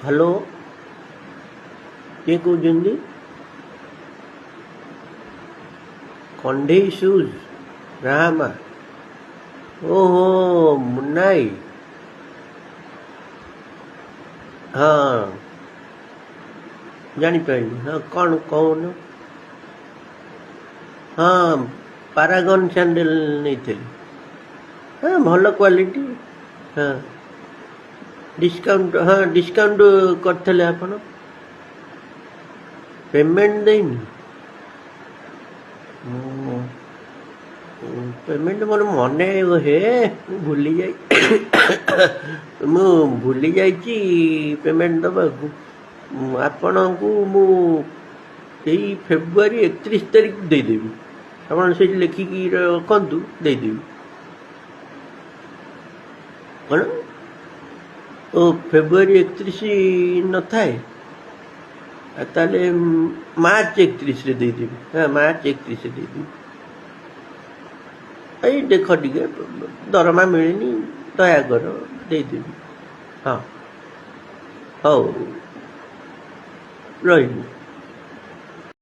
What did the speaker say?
Hello, କିଏ କହୁଛନ୍ତି? କଣ୍ଢେଇ ସୁଜ୍ ରାହାମା। ଓହୋ, ମୁନାଇ। ହଁ, ଜାଣିପାରିଲି। ହଁ, କ'ଣ କହୁନ? ହଁ, ପାରାଗନ୍ ସ୍ୟାଣ୍ଡେଲ୍ ନେଇଥିଲି। ହଁ, ଭଲ କ୍ୱାଲିଟି। ହଁ, ଡିସ୍କାଉଣ୍ଟ କରିଥିଲେ ଆପଣ। ପେମେଣ୍ଟ ଦେଇନି। ପେମେଣ୍ଟ ମୋର ମନେ ହେ ଭୁଲି ଯାଇ ମୁଁ ଭୁଲି ଯାଇଛି ପେମେଣ୍ଟ ଦେବାକୁ। ଆପଣଙ୍କୁ ମୁଁ ସେଇ ଫେବୃଆରୀ 31 ତାରିଖ ଦେଇଦେବି। ଆପଣ ସେଇଠି ଲେଖିକି ରଖନ୍ତୁ, ଦେଇଦେବି। କ'ଣ? ଓ, ଫେବୃଆରୀ 31 ନଥାଏ? ତାହେଲେ ମାର୍ଚ୍ଚ 31ରେ ଦେଇଦେବି। ହଁ, ମାର୍ଚ୍ଚ 31ରେ ଦେଇଦେବି। ଏଇ ଦେଖ ଟିକେ ଦରମା ମିଳିନି, ଦୟାକର ଦେଇଦେବି। ହଁ, ହଉ, ରହିଲି।